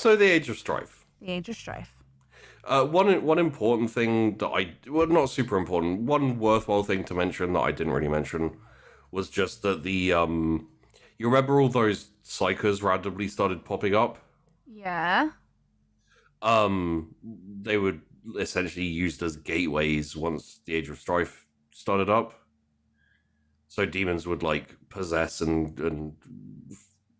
So the Age of Strife. The Age of Strife. One important thing that not super important, one worthwhile thing to mention that I didn't really mention was just that you remember all those psykers randomly started popping up? Yeah. They were essentially used as gateways once the Age of Strife started up. So demons would like possess and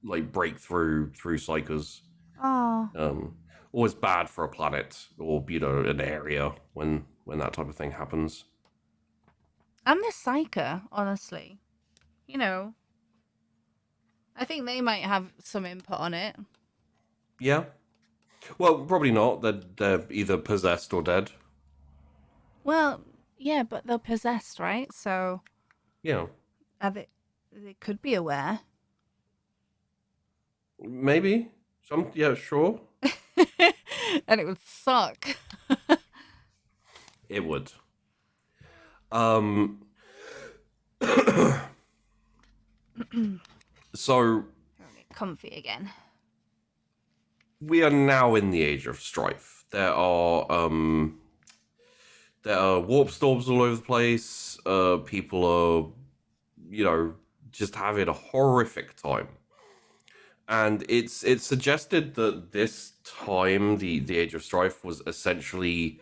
like break through psykers. Oh. Always bad for a planet or an area when that type of thing happens. I'm the psyker, honestly. You know, I think they might have some input on it. Yeah. Well, probably not. They're either possessed or dead. Well, yeah, but they're possessed, right? So Yeah. they could be aware. Maybe. Yeah, sure. And it would suck. It would. Um So Get comfy again. we are now in the Age of Strife. There are warp storms all over the place. People are, just having a horrific time. And it's suggested that this time, the Age of Strife, was essentially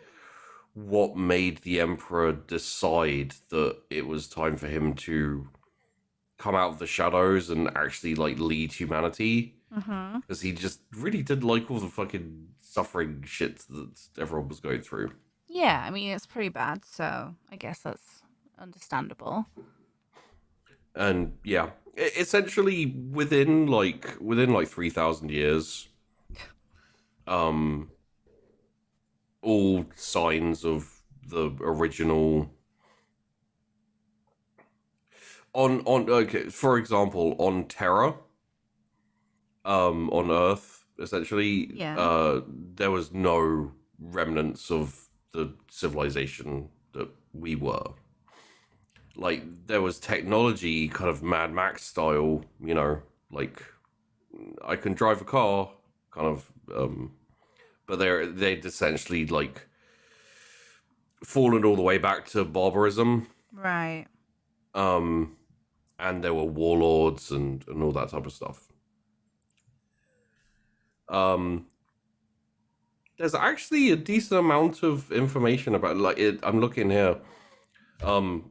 what made the Emperor decide that it was time for him to come out of the shadows and actually like lead humanity. Because he just really did like all the fucking suffering shit that everyone was going through. Yeah, I mean it's pretty bad, so I guess that's understandable. And yeah, essentially within like 3,000 years, um all signs of the original on okay, for example, on Terra, on Earth, essentially, Yeah. there was no remnants of the civilization that we were. Like there was technology, kind of Mad Max style, like I can drive a car, kind of, but they'd essentially like fallen all the way back to barbarism. Right. And there were warlords and all that type of stuff. There's actually a decent amount of information about like it. I'm looking here.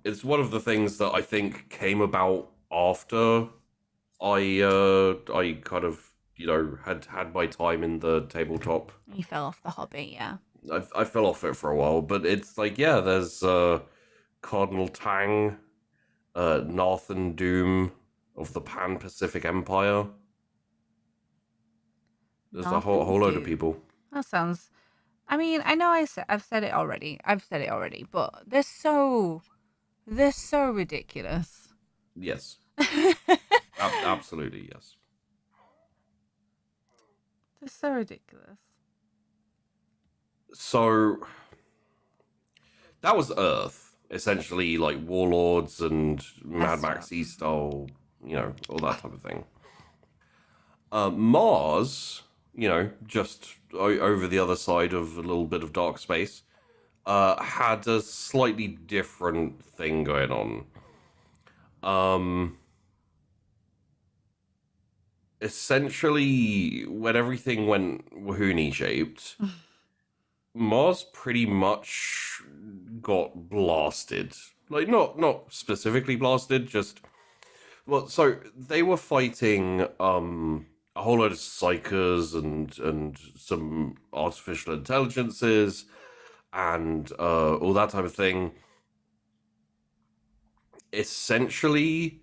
It's one of the things that I think came about after I kind of had my time in the tabletop. You fell off the hobby, yeah. I fell off it for a while, but it's like there's Cardinal Tang, Nathan Doom of the Pan Pacific Empire. There's a whole load of people. That sounds. I mean, I know I've said it already. But they're so ridiculous. Yes, absolutely yes. They're so ridiculous. So that was Earth, essentially, like warlords and Mad Max style, all that type of thing. Mars, just over the other side of a little bit of dark space, had a slightly different thing going on. Essentially, when everything went Wahoonie shaped, Mars pretty much got blasted. Like, not specifically blasted, just... Well, so they were fighting a whole load of psykers and some artificial intelligences and all that type of thing. Essentially,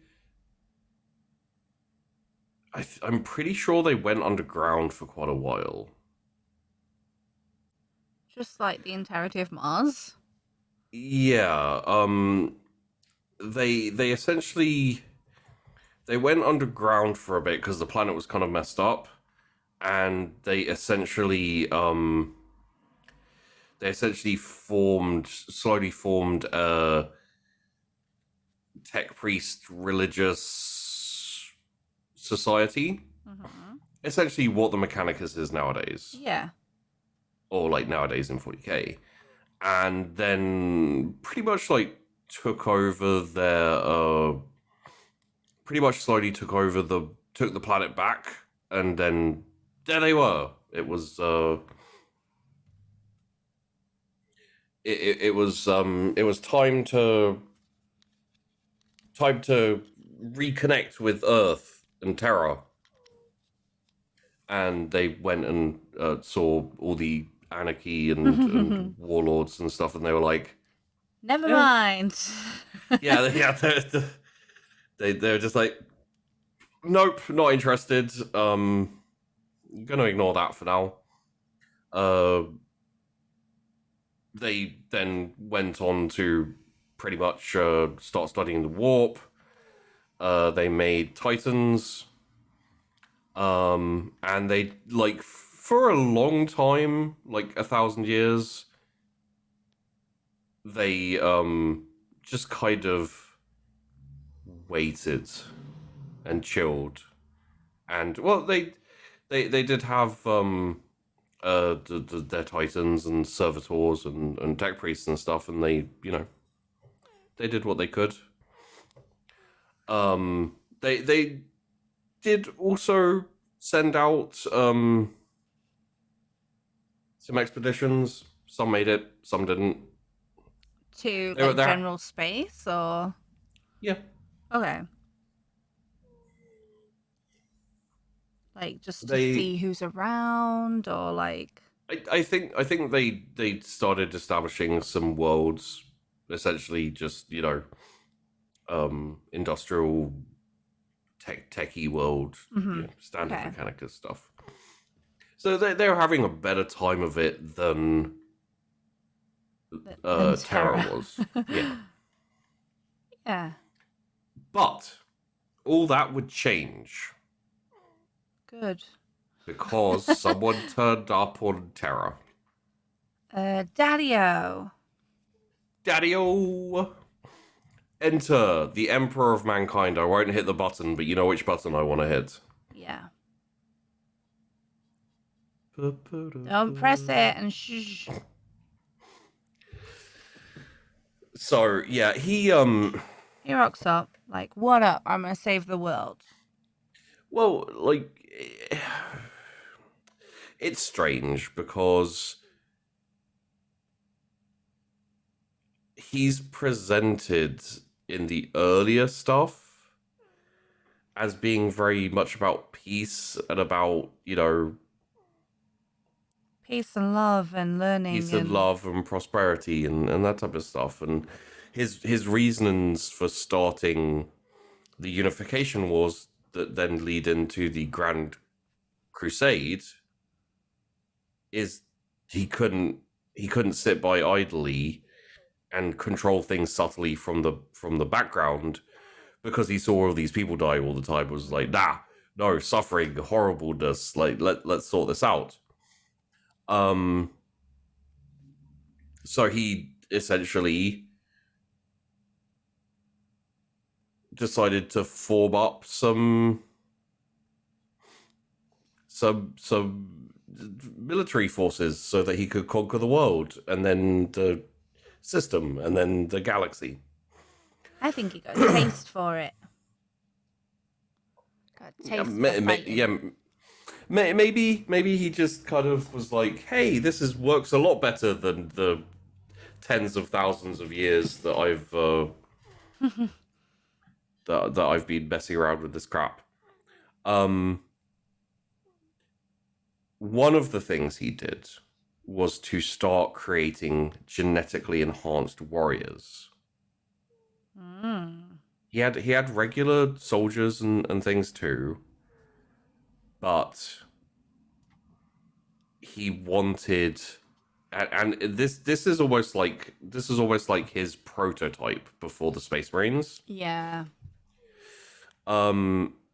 I'm pretty sure they went underground for quite a while. Just like the entirety of Mars. Yeah, they essentially they went underground for a bit because the planet was kind of messed up, and they essentially slowly formed a tech priest religious society. Mm-hmm. essentially what the Mechanicus is nowadays, Yeah. or like nowadays in 40k, and then pretty much like took over pretty much slowly took the planet back, and then there they were. It was time to reconnect with Earth and Terra, and they went and saw all the anarchy and warlords and stuff, and they were like, Never yeah, mind. yeah, yeah. They're just like, nope, not interested. Gonna ignore that for now. Uh, they then went on to pretty much start studying the warp. They made Titans. And they like for a long time, like 1,000 years, they just kind of waited and chilled. And well, they did have their Titans and servitors and tech priests and stuff, and they they did what they could. They did also send out some expeditions. Some made it, some didn't. To They were like there. general space or Yeah, okay. Like just to they. see who's around or like I think they started establishing some worlds, essentially just industrial techie world, standard okay. Mechanica stuff. So they were having a better time of it than Than Terra Terra. was. Yeah, Yeah. but all that would change Good. because someone turned up on Terra. Daddy-o. Daddy-o! Enter the Emperor of Mankind. I won't hit the button, but you know which button I want to hit. Yeah. Don't press it and shh. So yeah, He rocks up, like, what up? I'm gonna save the world. well, like it's strange because he's presented in the earlier stuff as being very much about peace and about, Peace and love and learning peace and and love and prosperity and that type of stuff. And his reasonings for starting the unification wars that then lead into the Grand Crusade is he couldn't sit by idly and control things subtly from the background because he saw all these people die all the time. It was like, nah, no, suffering, horribleness, like let's sort this out. Um so he essentially decided to form up some military forces so that he could conquer the world and then the system and then the galaxy. I think he got a taste for it. Got a taste for fighting. Maybe he just kind of was like, hey, this is works a lot better than the tens of thousands of years that that I've been messing around with this crap. Um, one of the things he did was to start creating genetically enhanced warriors. He had regular soldiers and things too, but he wanted and this is almost like his prototype before the Space Marines. Yeah.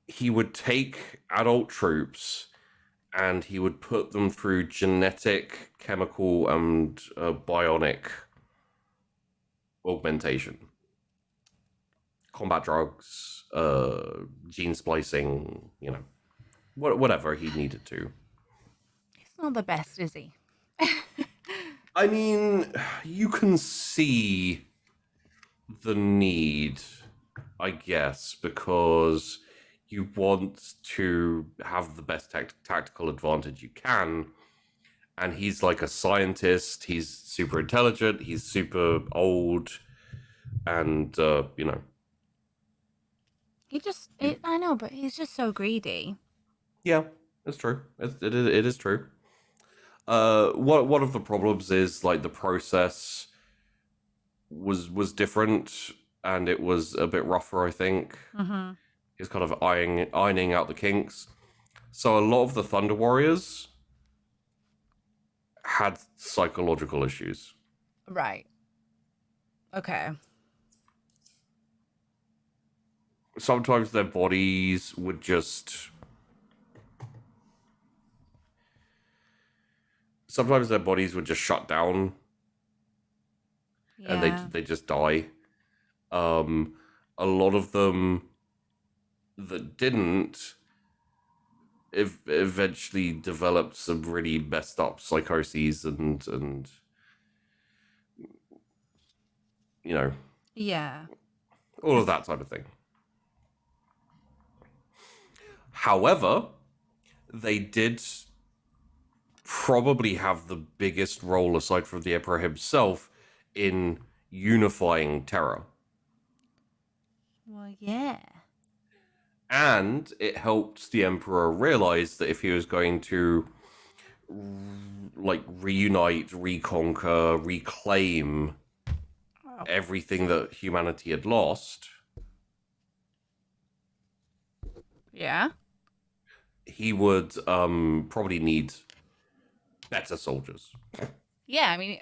He would take adult troops and he would put them through genetic, chemical, and bionic augmentation, combat drugs, gene splicing, whatever he needed to. He's not the best, is he? I mean, you can see the need, I guess, because you want to have the best tactical advantage you can. And he's like a scientist. He's super intelligent. He's super old, and I know, but he's just so greedy. yeah, it's true. It is true. One of the problems is like the process was different, and it was a bit rougher. I think Mm-hmm. he's kind of ironing out the kinks. So a lot of the Thunder Warriors had psychological issues. Right. Okay. Sometimes their bodies would just shut down and Yeah. they just die. A lot of them that didn't eventually developed some really messed up psychoses and you know Yeah. all of that type of thing. However, they did probably have the biggest role aside from the emperor himself in unifying terror. Well, yeah. And it helped the emperor realize that if he was going to like reunite, reconquer, reclaim Oh. everything that humanity had lost, Yeah. he would probably need better soldiers. Yeah. I mean,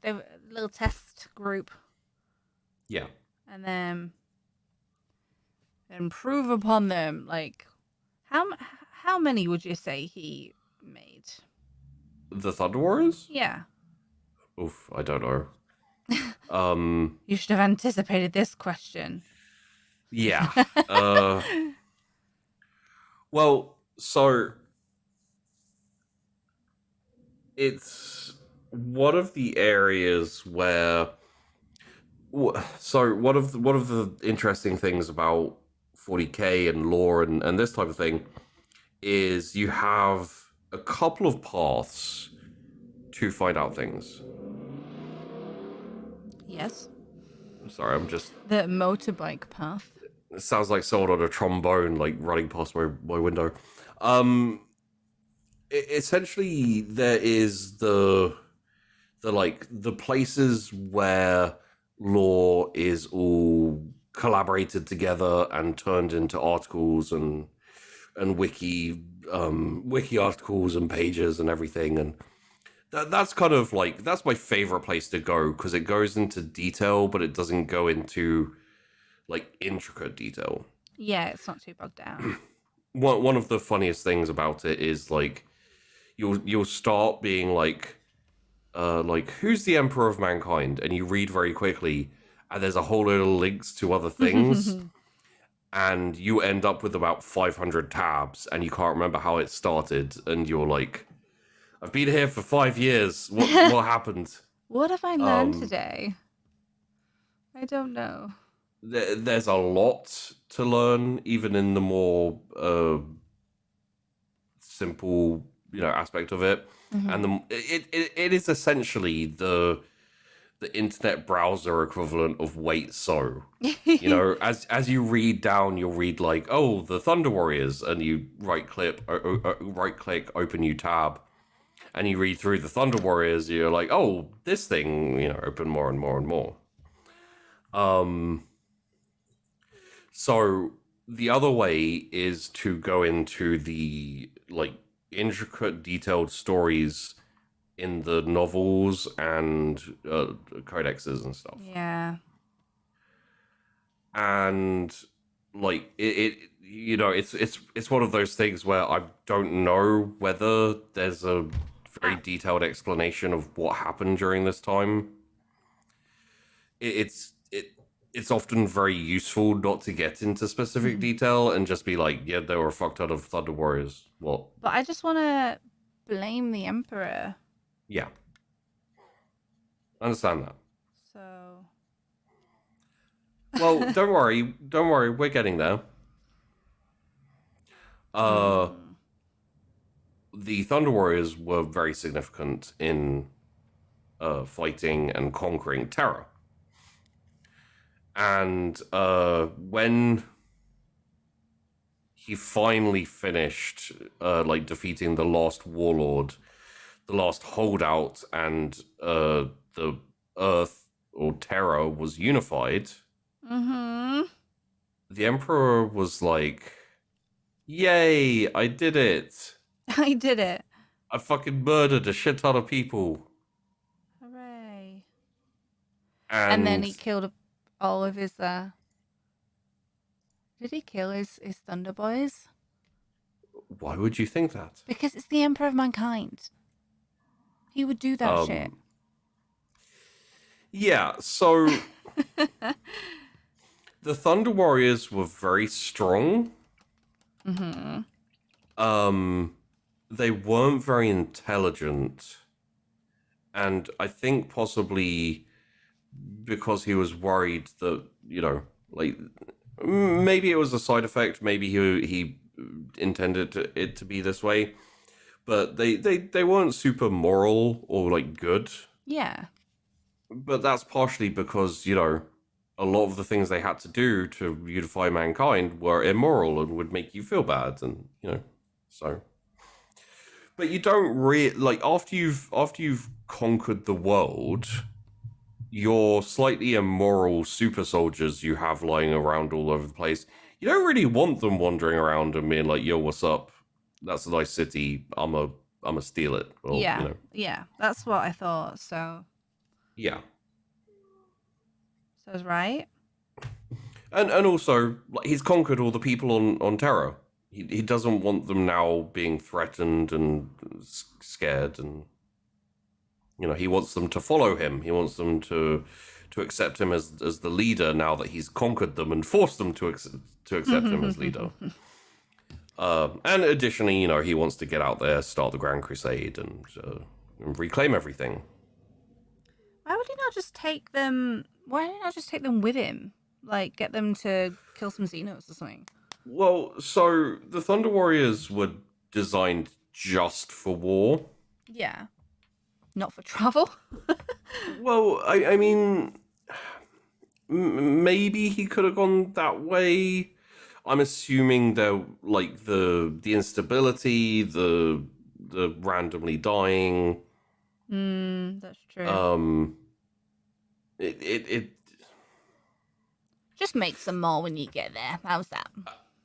they were a little test group, Yeah. and then improve upon them. Like, how many would you say he made? The Thunder Warriors? Yeah. Oof, I don't know. You should have anticipated this question. Yeah. Well, so it's one of the areas where so one of the interesting things about 40k and lore and this type of thing is you have a couple of paths to find out things. Yes. Sorry, I'm just The motorbike path. it sounds like someone on a trombone like running past my window. Um Essentially there is the places where lore is all collaborated together and turned into articles and wiki articles and pages and everything, and that's kind of like that's my favorite place to go because it goes into detail but it doesn't go into like intricate detail. Yeah, it's not too bogged down. One of the funniest things about it is like you'll start being like who's the emperor of mankind, and you read very quickly and there's a whole load of links to other things and you end up with about 500 tabs and you can't remember how it started and you're like, I've been here for 5 years, what happened? What have I learned today? I don't know. There's a lot to learn even in the more simple aspect of it. And it is essentially the internet browser equivalent of wait so as you read down you'll read like, oh, the Thunder Warriors, and you right click open new tab and you read through the Thunder Warriors, you're like, oh, this thing open more and more and more. So the other way is to go into the like intricate detailed stories in the novels and codexes and stuff. Yeah. And like it's one of those things where I don't know whether there's a very detailed explanation of what happened during this time. It it's often very useful not to get into specific detail and just be like, yeah, they were a fuck ton of Thunder Warriors. What? But I just want to blame the Emperor. Yeah, I understand that. So. Well, don't worry, we're getting there. Uh, Hmm. the Thunder Warriors were very significant in fighting and conquering Terra. And when he finally finished, like defeating the last warlord, the last holdout, and the Earth or Terra was unified, Mm-hmm. the Emperor was like, "Yay! I did it! I did it. I fucking murdered a shit ton of people." Hooray. And then he And killed all of his, did he kill his Thunder Boys? why would you think that? Because it's the Emperor of Mankind. He would do that shit. Um, yeah. So the Thunder Warriors were very strong. Mm-hmm. They weren't very intelligent, and I think possibly because he was worried that, like, maybe it was a side effect, maybe he intended it to be this way, but they weren't super moral or like good. Yeah. But that's partially because, a lot of the things they had to do to unify mankind were immoral and would make you feel bad, and so. But you don't really like, after you've conquered the world, your slightly immoral super soldiers you have lying around all over the place, you don't really want them wandering around and being like, "Yo, what's up? That's a nice city. I'm a steal it." Well, Yeah. Yeah. That's what I thought. So yeah. it's right. And also, like, he's conquered all the people on Terra. He doesn't want them now being threatened and scared, and he wants them to follow him. He wants them to accept him as the leader now that he's conquered them and forced them to accept him as leader. And additionally, he wants to get out there, start the Grand Crusade, and reclaim everything. Why would he not just take them? Why did he not just take them with him? Like, get them to kill some Xenos or something? Well, so the Thunder Warriors were designed just for war. Yeah. Not for travel? Well, I mean, maybe he could have gone that way. I'm assuming they're like the instability, the randomly dying. That's true. Um, it Just make some more when you get there. How's that?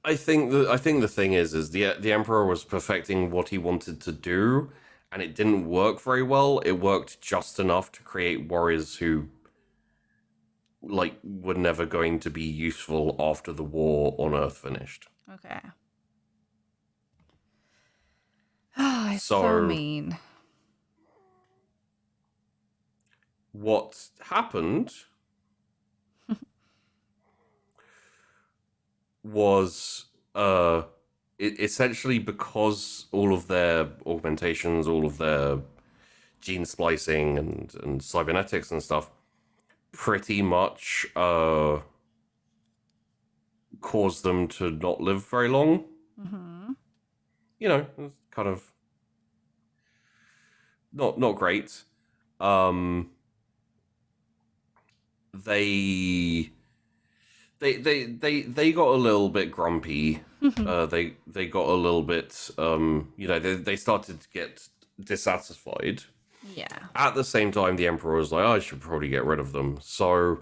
I think the thing is the Emperor was perfecting what he wanted to do, and it didn't work very well. It worked just enough to create warriors who like were never going to be useful after the war on Earth finished. Okay. Oh, it's so So mean. what happened was essentially, because all of their augmentations, all of their gene splicing and cybernetics and stuff pretty much caused them to not live very long. Mm-hmm. It's kind of not great. Um, they they got a little bit grumpy. They got a little bit they started to get dissatisfied. Yeah. At the same time, the Emperor was like, "Oh, I should probably get rid of them." So,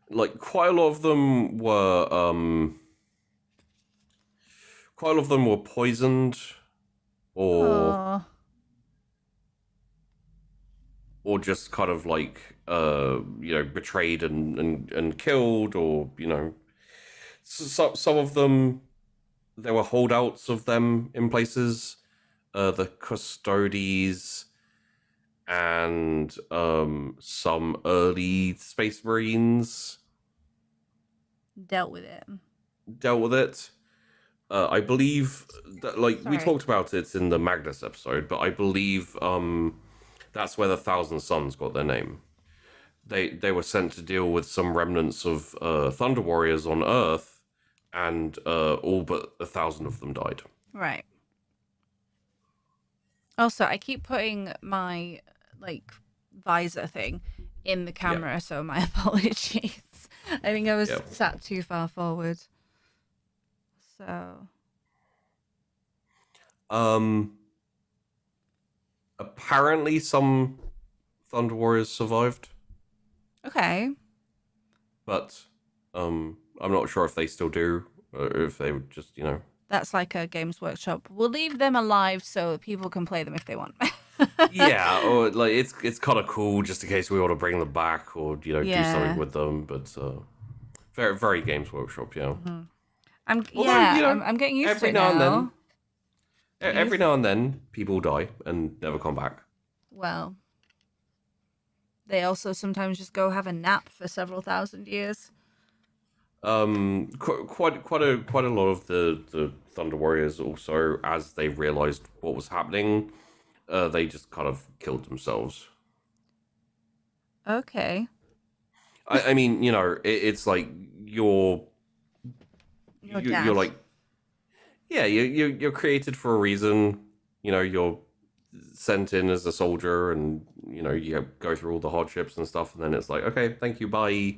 like, quite a lot of them were poisoned, or Oh. just kind of like betrayed and killed, or some of them, there were holdouts of them in places, the Custodes and some early Space Marines. Dealt with it. dealt with it. I believe that, like, we Sorry. talked about it in the Magnus episode, but I believe that's where the Thousand Sons got their name. They were sent to deal with some remnants of Thunder Warriors on Earth, and all but 1,000 of them died. Right. Also, I keep putting my like visor thing in the Yeah, camera, so my apologies. I think I was yeah. sat too far forward. So Um, apparently some Thunder Warriors survived, okay. but I'm not sure if they still do, or if they would just, That's like a Games Workshop. We'll leave them alive so people can play them if they want. Yeah, or like it's kind of cool just in case we want to bring them back or do something Yeah. with them. But very very Games Workshop, yeah. Mm-hmm. Although I'm getting used to every it now and then, now. Getting every used. now and then, people die and never come back. Well, they also sometimes just go have a nap for several thousand years. Quite a lot of the Thunder Warriors also, as they realized what was happening, they just kind of killed themselves. Okay. I mean, it's like Your you're dad. like, yeah, you're created for a reason. You're sent in as a soldier, and you go through all the hardships and stuff, and then it's like, okay, thank you, bye.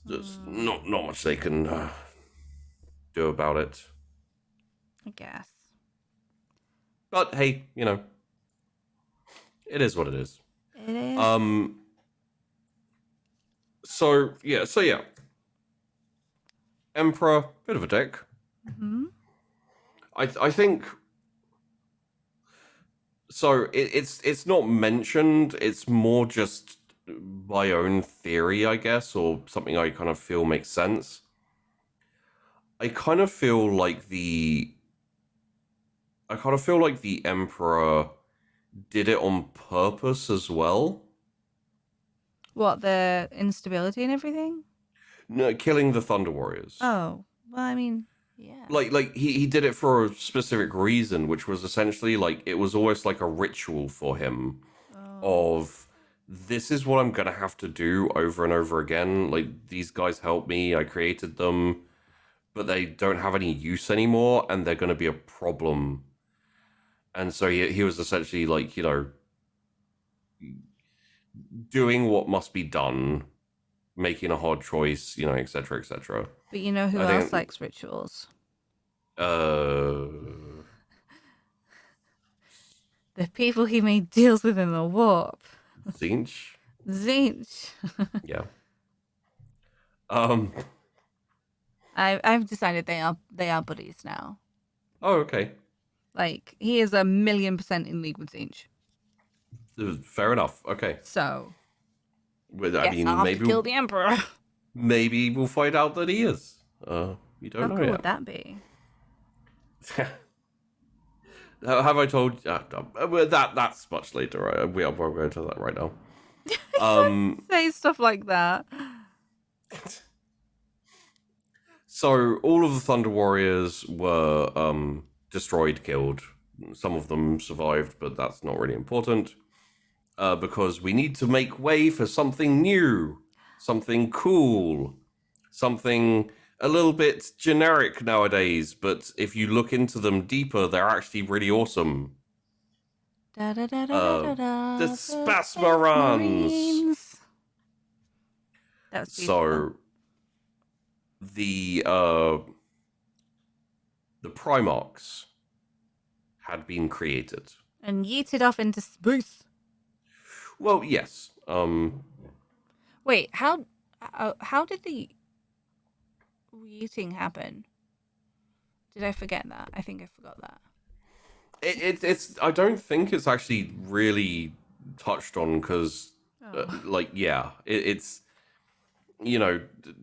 There's Hmm, not much they can do about it. I guess. But hey, it is what it is. It is. Um. So yeah. Emperor, bit of a dick. Mm-hmm. I think so. It's not mentioned. It's more just my own theory, I guess, or something I kind of feel makes sense. I kind of feel like the Emperor did it on purpose as well. What, the instability and everything? No, killing the Thunder Warriors. Oh, well, I mean, yeah. Like he did it for a specific reason, which was essentially like it was almost like a ritual for him Oh. of this is what I'm gonna have to do over and over again. Like these guys helped me, I created them, but they don't have any use anymore, and they're gonna be a problem. And so he was essentially like, doing what must be done, making a hard choice, etc., etc. But you know who I else think likes rituals? uh The people he made deals with in the warp. Zinch. Zinch. Yeah. Um I've decided they are buddies now. oh, okay. Like, he is 1,000,000% in league with Zinch. Fair enough. Okay. So, Well, I guess I'll mean, have to kill the Emperor. maybe we'll find out that he is. You How don't know cool would yet. that be? Have I told? Well, that's much later. Right? We are going to that right now. Say stuff like that. So all of the Thunder Warriors were destroyed, killed. Some of them survived, but that's not really important because we need to make way for something new, something cool, something a little bit generic nowadays. But if you look into them deeper, they're actually really awesome. Da da da da da da da. The The Space Spasmarans. Marines. That was beautiful. So the Primarchs had been created. And yeeted off into space. Well, yes. Wait, how did the yeeting happen? Did I forget that? I think I forgot that. It's. I don't think it's actually really touched on because, Oh. it's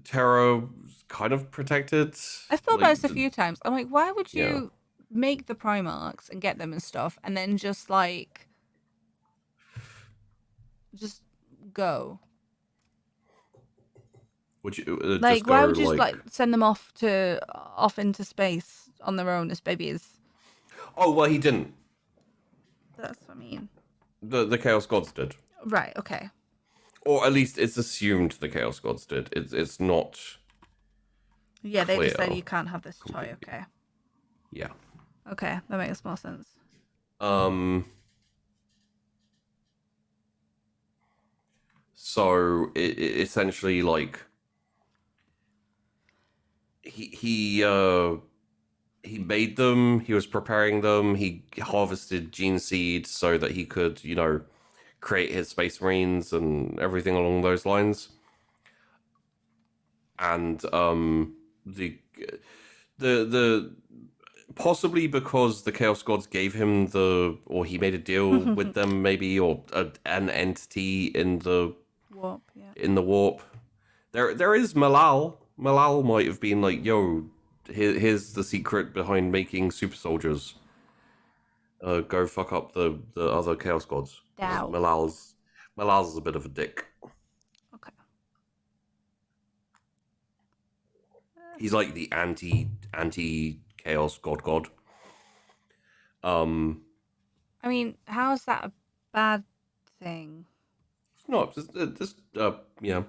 Terra kind of protected. I've thought about Like, this a few times. I'm like, why would yeah. you make the Primarchs and get them and stuff, and then just like just go? Would you just Like, go why would you just, like? like send them off into space on their own as babies? Oh well, he didn't. That's what I mean. The Chaos Gods did, Right. Okay. or at least it's assumed the Chaos Gods did. It's not Yeah, they clear decided you can't have this toy. completely. Okay. Yeah. Okay, that makes more sense. So it essentially like he made them. He was preparing them. He harvested gene seed so that he could, create his Space Marines and everything along those lines. And the possibly because the Chaos Gods gave him or he made a deal with them, maybe, or an entity in the Warp. Yeah. warp. There is Malal. Malal might have been like, "Yo, here's the secret behind making super soldiers. Go fuck up the other Chaos Gods." Dow. Malal's a bit of a dick. Okay. He's like the anti Chaos God. I mean, how is that a bad thing? It's not just yeah.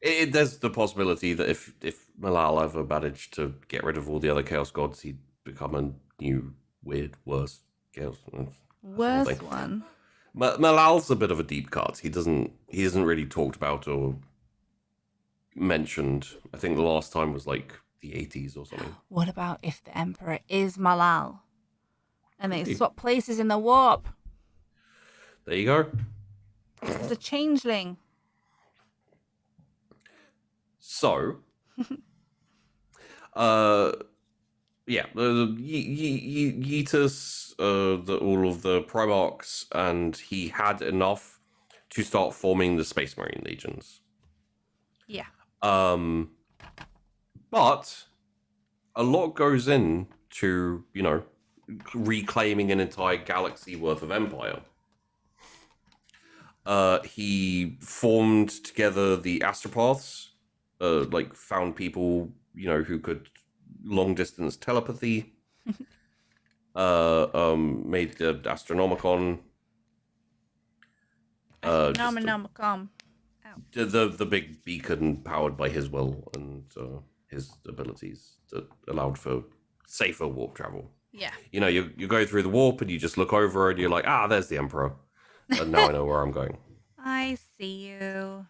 There's the possibility that if Malal ever managed to get rid of all the other Chaos Gods, he'd become a new, weird, worse Chaos. Worst one. Malal's a bit of a deep cut. He isn't really talked about or mentioned. I think the last time was like the 80s or something. What about if the Emperor is Malal? And they swap places in the warp? There you go. This is a changeling. So, yeah, the Yeetus, all of the Primarchs, and he had enough to start forming the Space Marine legions. Yeah. But a lot goes in to, reclaiming an entire galaxy worth of empire. He formed together the Astropaths, found people, who could long distance telepathy. Made the Astronomicon. Astronomicon. The big beacon powered by his will and his abilities that allowed for safer warp travel. Yeah. You go through the warp and you just look over and you're like, there's the Emperor. And now I know where I'm going. I see you.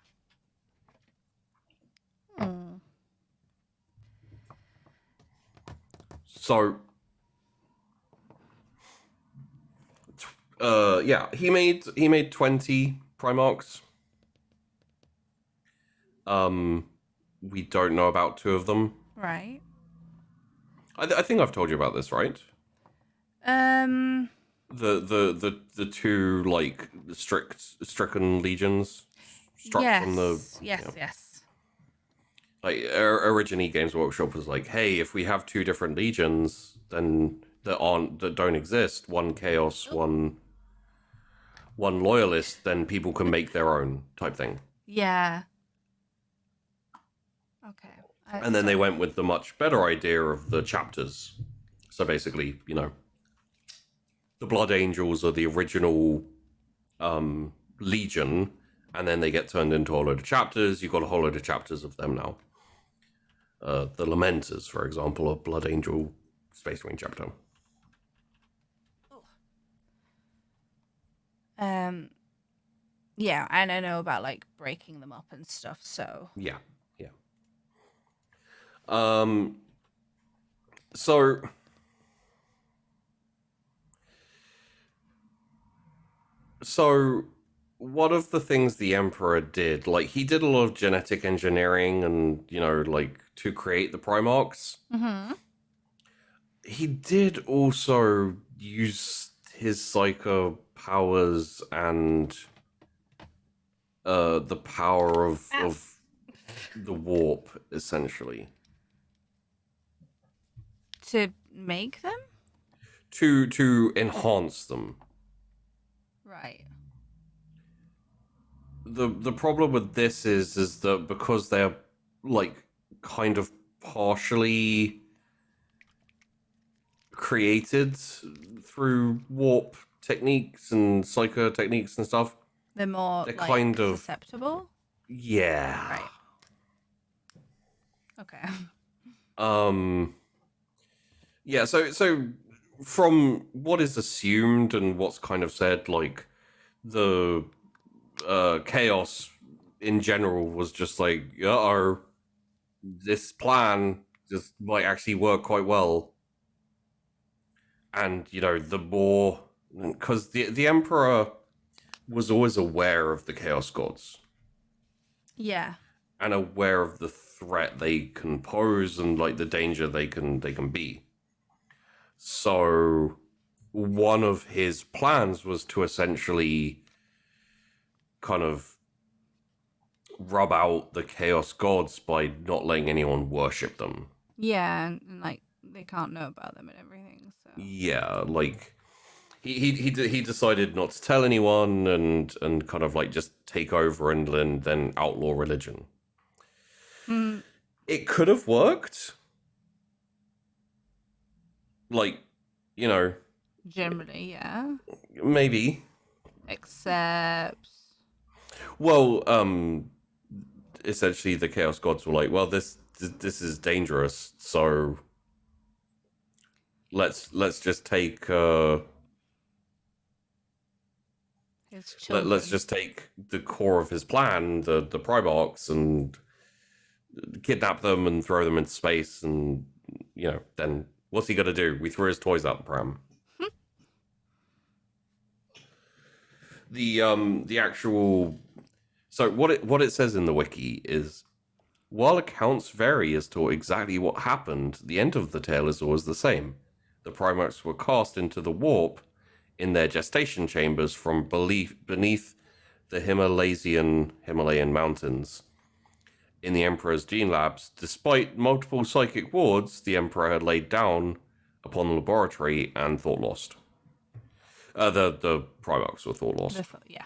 So, yeah, he made 20 Primarchs. We don't know about 2 of them. Right. I think I've told you about this, right? The 2 like stricken legions struck from the yes. Like originally Games Workshop was like, hey, if we have 2 different legions then that don't exist, one chaos, one loyalist, then people can make their own type thing. Yeah. Okay. And then they went with the much better idea of the chapters. So basically, the Blood Angels are the original legion, and then they get turned into a whole load of chapters. You've got a whole load of chapters of them now. The Lamenters, for example, are Blood Angel Space Marine chapter. Yeah, and I know about like breaking them up and stuff, so Yeah. So one of the things the Emperor did, like he did a lot of genetic engineering and, to create the Primarchs. Mm-hmm. He did also use his psyker powers and the power of the warp, essentially. To make them? To enhance them. Right. the problem with this is that because they're like kind of partially created through warp techniques and psyker techniques and stuff, They're more they're like kind of susceptible. yeah. Right. Okay. Yeah, so from what is assumed and what's kind of said, like the chaos in general was just like, oh, this plan just might actually work quite well. And the more, because the emperor was always aware of the chaos gods Yeah. and aware of the threat they can pose and like the danger they can be. So one of his plans was to essentially kind of rub out the chaos gods by not letting anyone worship them. Yeah, and like they can't know about them and everything. So Yeah, like he decided not to tell anyone and kind of like just take over and then outlaw religion. mm, It could have worked. Like, you know, generally, yeah. maybe. Except Well, essentially the chaos gods were like, well, this is dangerous, so let's just take his children. let's just take the core of his plan, the Primarchs, and kidnap them and throw them into space, and then what's he gonna do? We threw his toys out the pram. The actual so what it says in the wiki is, while accounts vary as to exactly what happened, the end of the tale is always the same. The Primarchs were cast into the warp in their gestation chambers from beneath the Himalayan mountains in the Emperor's gene labs. Despite multiple psychic wards, the Emperor had laid down upon the laboratory and thought lost. The Primarchs were thought lost. Yeah.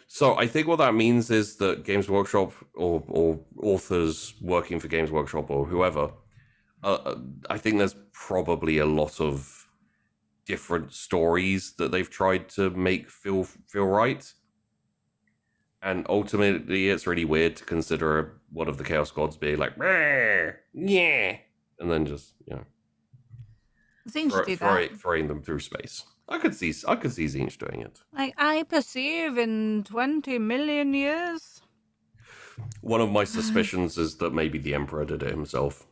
So I think what that means is that Games Workshop or authors working for Games Workshop or whoever, I think there's probably a lot of different stories that they've tried to make feel right. And ultimately, it's really weird to consider one of the Chaos Gods being like, yeah, and then just throwing them through space. I could see Zinch doing it. Like, I perceive in 20 million years. One of my suspicions is that maybe the Emperor did it himself.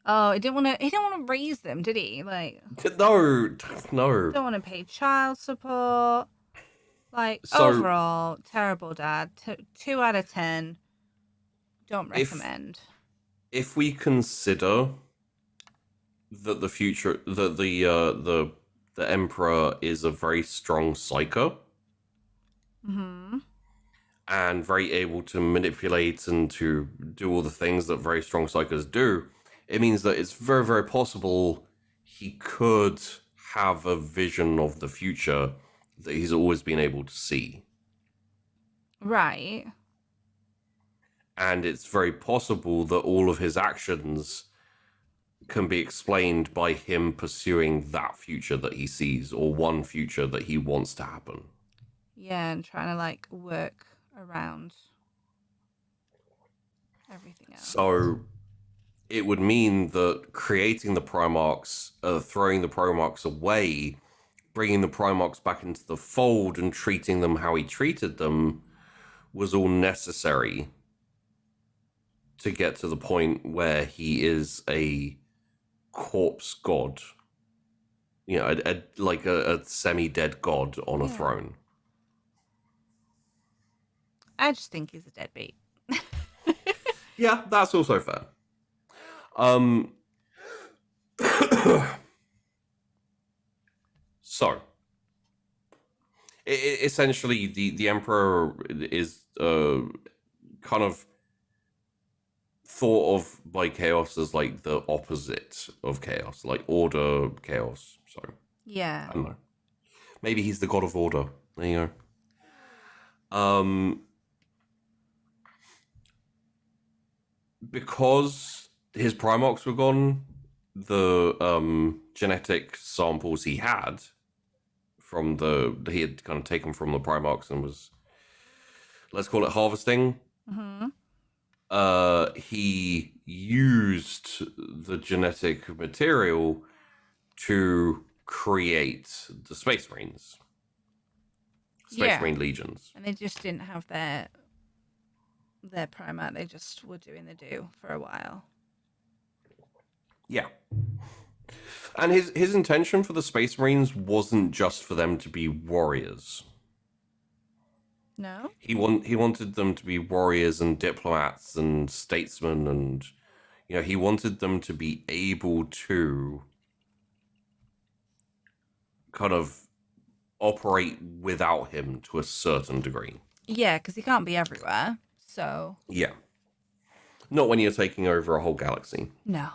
Oh, he didn't want to raise them, did he? Like, no. Don't want to pay child support. Like, overall, terrible dad. 2 out of 10. Don't recommend. If we consider that the future, that the Emperor is a very strong psyker, and very able to manipulate and to do all the things that very strong psychers do, it means that it's very, very possible he could have a vision of the future that he's always been able to see. Right. And it's very possible that all of his actions can be explained by him pursuing that future that he sees, or one future that he wants to happen. Yeah, and trying to like work around everything else. So it would mean that creating the Primarchs, throwing the Primarchs away, bringing the Primarchs back into the fold and treating them how he treated them was all necessary to get to the point where he is a corpse god, a semi-dead god on a throne. I just think he's a deadbeat. Yeah, that's also fair. So, essentially, the Emperor is kind of thought of by chaos as like the opposite of chaos, like order, chaos. So, yeah, I don't know. Maybe he's the god of order. There you Um, because his Primarchs were gone, the genetic samples he had he had kind of taken from the Primarchs and was, let's call it harvesting. Mm-hmm. He used the genetic material to create the Space Marines, Space Yeah. Marine legions. And they just didn't have their Primarch. They just were doing the do for a while. Yeah. And his intention for the Space Marines wasn't just for them to be warriors. No? He wanted them to be warriors and diplomats and statesmen, and he wanted them to be able to kind of operate without him to a certain degree. Yeah, because he can't be everywhere. So Yeah. Not when you're taking over a whole galaxy. no.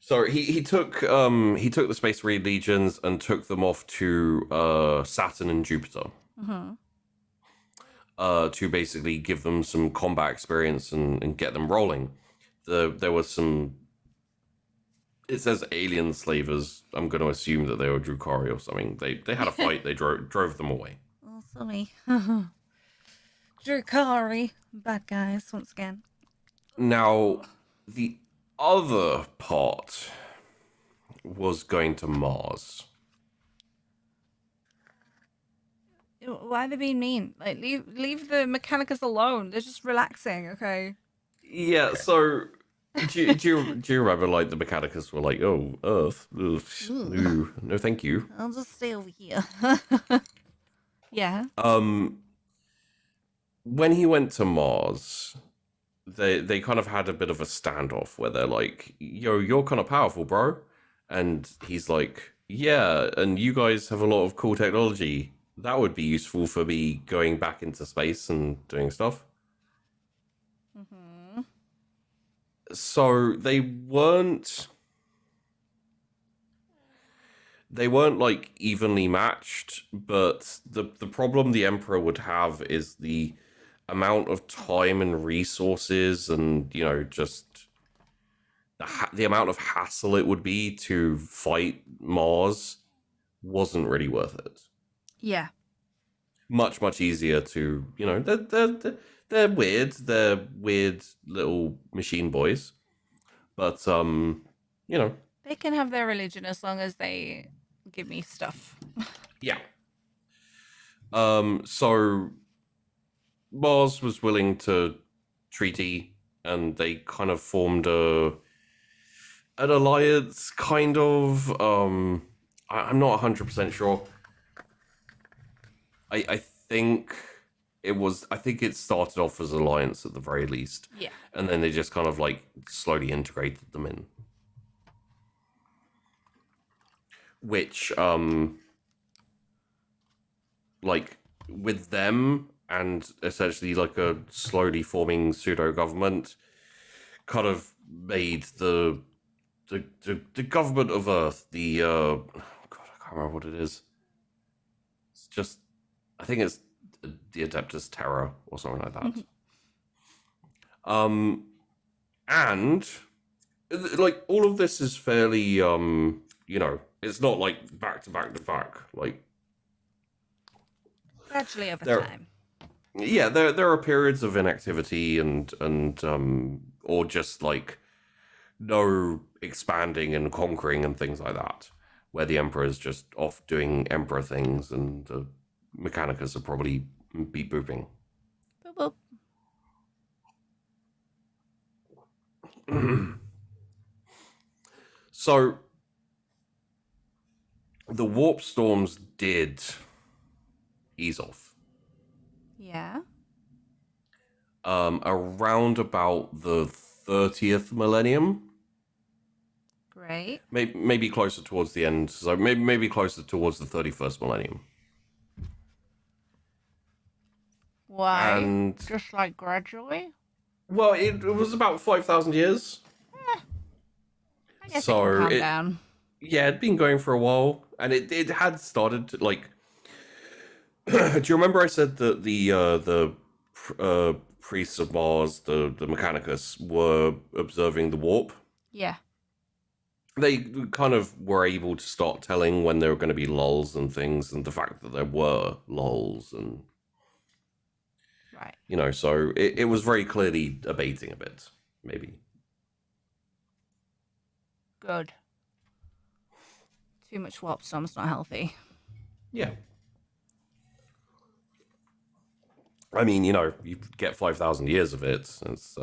So he took the Space Marine legions and took them off to Saturn and Jupiter. Mm-hmm. To basically give them some combat experience and get them rolling. There was some. It says alien slavers. I'm going to assume that they were Drukhari or something. They had a fight. They drove them away. Oh, sorry. Drukhari. Bad guys, once again. Now, the other part was going to Mars. Why are they being mean? Like, leave the Mechanicus alone. They're just relaxing, okay? Yeah, so do you remember, like, the Mechanicus were like, oh, Earth, no, thank you. I'll just stay over here. Yeah. When he went to Mars, they kind of had a bit of a standoff where they're like, yo, you're kind of powerful, bro. And he's like, yeah, and you guys have a lot of cool technology. That would be useful for me going back into space and doing stuff. Mm-hmm. So they weren't like evenly matched, but the problem the Emperor would have is the amount of time and resources and just the amount of hassle it would be to fight Mars wasn't really worth it. Yeah. Much easier to they're weird. They're weird little machine boys, but They can have their religion as long as they give me stuff. yeah. So Mars was willing to treaty, and they kind of formed an alliance, kind of. I'm not 100% sure. I think it started off as alliance at the very least. Yeah. And then they just kind of like slowly integrated them in. Which like with them and essentially like a slowly forming pseudo government kind of made the government of Earth, the God, I can't remember what it is. It's just, I think it's the Adeptus Terra or something like that. Mm-hmm. And like all of this is fairly it's not like back to back. Like Gradually over time. Yeah, there are periods of inactivity and or just like no expanding and conquering and things like that, where the Emperor is just off doing Emperor things and the Mechanicus are probably beep booping. Boop boop. So the warp storms did ease off. Yeah. Around about the 30th millennium. Great. Maybe closer towards the end. So maybe closer towards the 31st millennium. Why? And just like gradually? Well, it was about 5,000 years. I guess so it can calm down. Yeah, it'd been going for a while, and it had started to, like, Do you remember I said that the priests of Mars, the Mechanicus, were observing the warp? Yeah. They kind of were able to start telling when there were going to be lulls and things, and the fact that there were lulls, and Right. so it was very clearly abating a bit, maybe. Good. Too much warp storm's not healthy. Yeah. I mean, you get 5,000 years of it. It's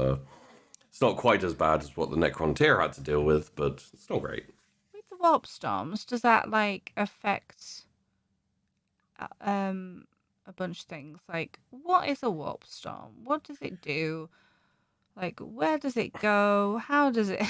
not quite as bad as what the Necrontyr had to deal with, but it's still great. With the warp storms, does that like affect a bunch of things? Like, what is a warp storm? What does it do? Like, where does it go? How does it?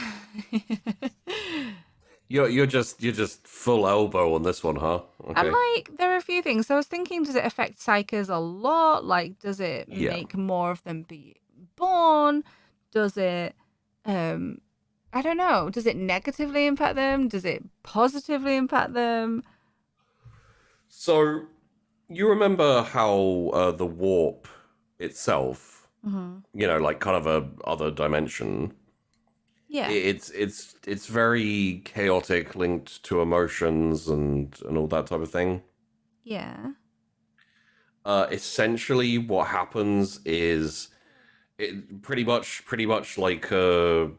You're just full elbow on this one, huh? I'm Okay. like, there are a few things. So I was thinking, does it affect psychers a lot? Like, does it Yeah. make more of them be born? Does it, I don't know. Does it negatively impact them? Does it positively impact them? So you remember how the warp itself, Mm-hmm. like kind of a other dimension. Yeah. It's very chaotic, linked to emotions and all that type of thing. Yeah. Essentially, what happens is it pretty much like a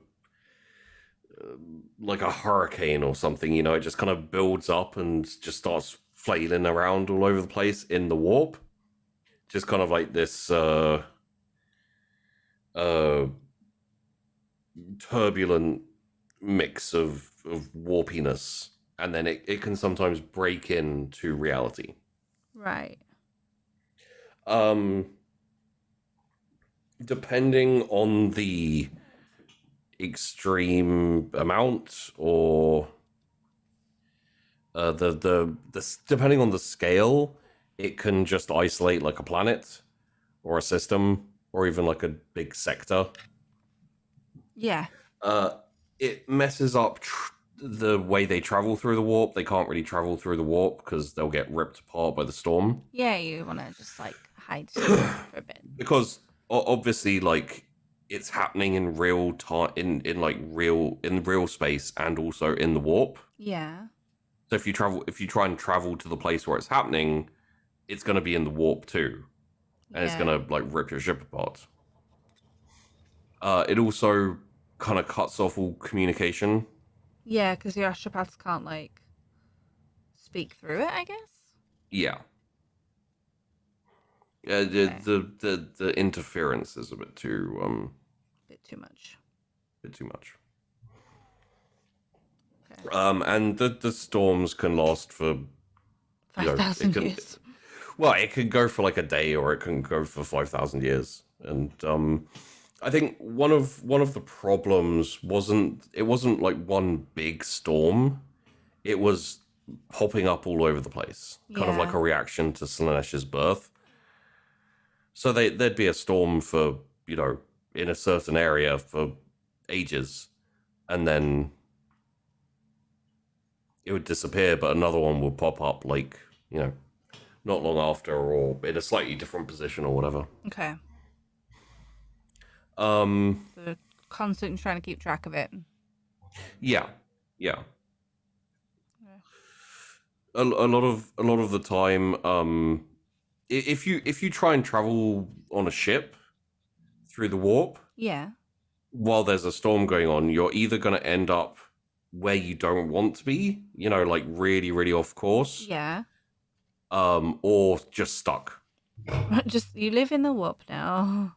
hurricane or something. It just kind of builds up and just starts flailing around all over the place in the warp. Just kind of like this uh turbulent mix of warpiness, and then it can sometimes break into reality. Right. Um, Depending on the extreme amount or depending on the scale, it can just isolate like a planet or a system or even like a big sector. Yeah. Uh, it messes up the way they travel through the warp. They can't really travel through the warp because they'll get ripped apart by the storm. Yeah. You want to just like hide for a bit. Because obviously, like it's happening in real time, in real space, and also in the warp. Yeah. So if you try and travel to the place where it's happening, it's going to be in the warp too, and it's going Yeah. to like rip your ship apart. It also kind of cuts off all communication. Yeah. Because your astropaths can't like speak through it, I guess. Yeah. Yeah, Okay. the interference is a Bit too much. bit too much. Okay. And the storms can last for it 5,000 can years. well, it can go for like a day, or it can go for 5,000 years. And I think one of the problems wasn't like one big storm. It was popping up all over the place, kind of like Yeah. a reaction to Slaaneish's birth. So there'd be a storm for in a certain area for ages, and then it would disappear, but another one would pop up like not long after, or in a slightly different position or whatever. Okay. Um, So they're constantly trying to keep track of it. yeah, yeah. Yeah. A lot of the time, if you try and travel on a ship through the warp Yeah. while there's a storm going on, you're either going to end up where you don't want to be, like really, really off course, Yeah. or just stuck. Just you live in the warp now.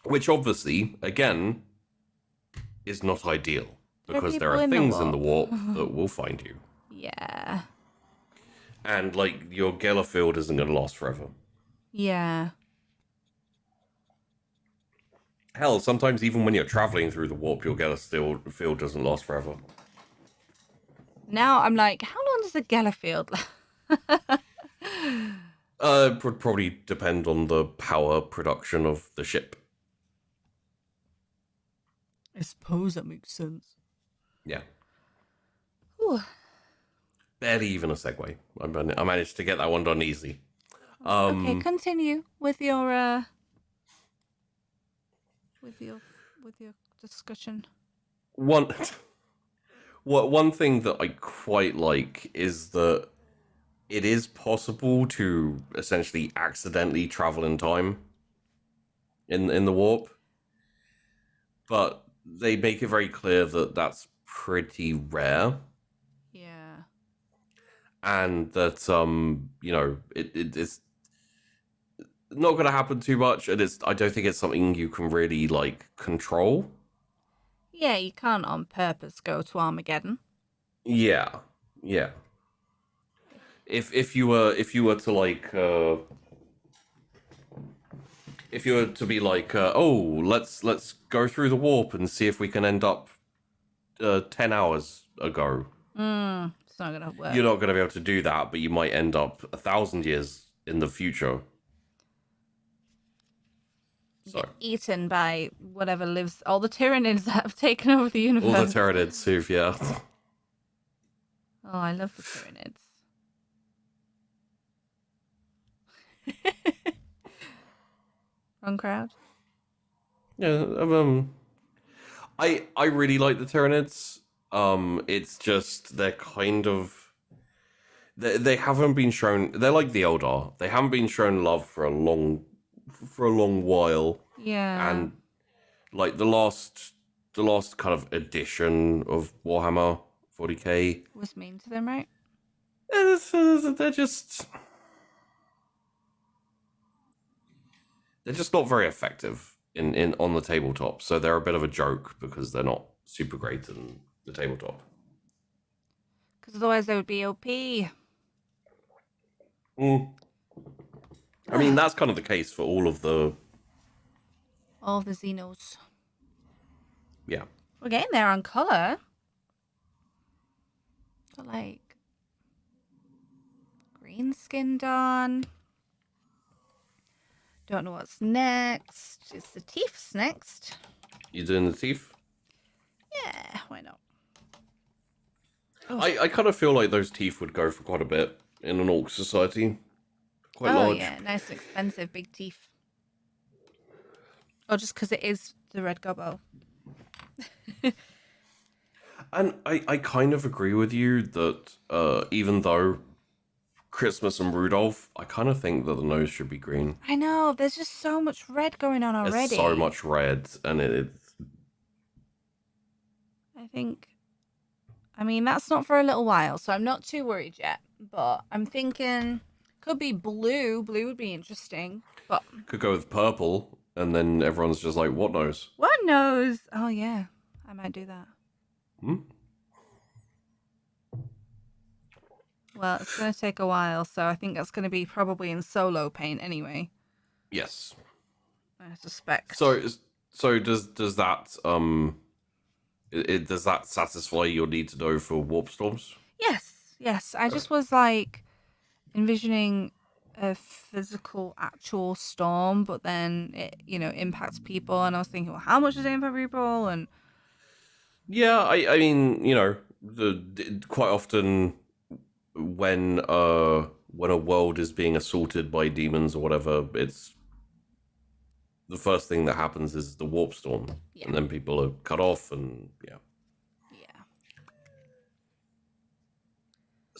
Which obviously, again, is not ideal There are because there people are in the things in the warp. warp that will find you. Yeah. And like your Geller field isn't going to last forever. Yeah. Hell, sometimes even when you're traveling through the warp, your Geller field doesn't last forever. Now I'm like, how long does the Gellerfield last? It would probably depend on the power production of the ship. I suppose that makes sense. Yeah. Whew. barely even a segue. I managed to get that one done easy. Okay, continue with your with your with your discussion. One one thing that I quite like is that it is possible to essentially accidentally travel in time in the warp, but they make it very clear that that's pretty rare, Yeah. and that it's not going to happen too much, and I don't think it's something you can really like control. Yeah, you can't on purpose go to Armageddon. Yeah, yeah. If you were to like if you were to be like oh, let's go through the warp and see if we can end up 10 hours ago, It's not gonna you're work. not going to be able to do that, but you might end up 1,000 years in the future. So Get eaten by whatever lives, all the Tyranids that have taken over the all the universe. Tyranids who've Oh, I love the Tyranids. Wrong crowd. yeah I really like the Tyranids. It's just they're kind of they haven't been shown. They're like the Eldar. They haven't been shown love for a long while, Yeah. and like the last kind of edition of Warhammer 40k, Was mean to them, right? they're just not very effective in on the tabletop. So they're a bit of a joke because they're not super great in the tabletop. Because otherwise they would be OP. Mm. I mean, that's kind of the case for all of the All the Xenos. yeah. We're getting there on colour. Got like green skinned on. Don't know what's next. It's the Teeth's next. You doing the teeth? Yeah, why not? I kind of feel like those teeth would go for quite a bit in an orc society. Quite large. Yeah, nice and expensive, big teeth. Or just because it is the Red Gobbo. And I kind of agree with you that even though Christmas and Rudolph, I kind of think that the nose should be green. I know, there's just so much red going on already. There's so much red, and it's... I mean, that's not for a little while, so I'm not too worried yet. But I'm thinking, could be blue. Blue would be interesting. But Could go with purple, and then everyone's just like, what nose? what knows? Oh, yeah, I might do that. Hmm? Well, it's going to take a while, so I think that's going to be probably in solo paint anyway. Yes. I suspect. So does that does that satisfy your need to know for warp storms? Yes. I just was like envisioning a physical, actual storm, but then it, impacts people. And I was thinking, well, how much does it impact people? And Yeah, I mean, quite often when a world is being assaulted by demons or whatever, it's the first thing that happens is the warp storm, and then people are cut off, and yeah.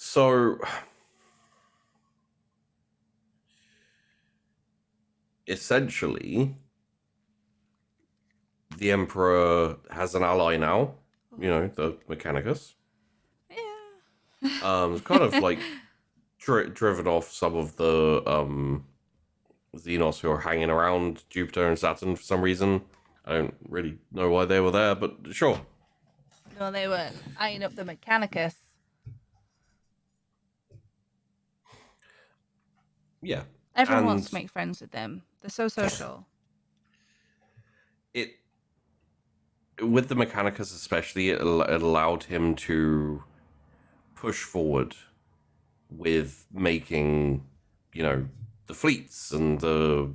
So essentially, the Emperor has an ally now. The Mechanicus. Yeah. It's kind of like driven off some of the Xenos who are hanging around Jupiter and Saturn for some reason. I don't really know why they were there, but sure. No, they were eyeing up the Mechanicus. Yeah. Everyone wants to make friends with them. They're so social. With the Mechanicus especially, it allowed him to push forward with making, the fleets and the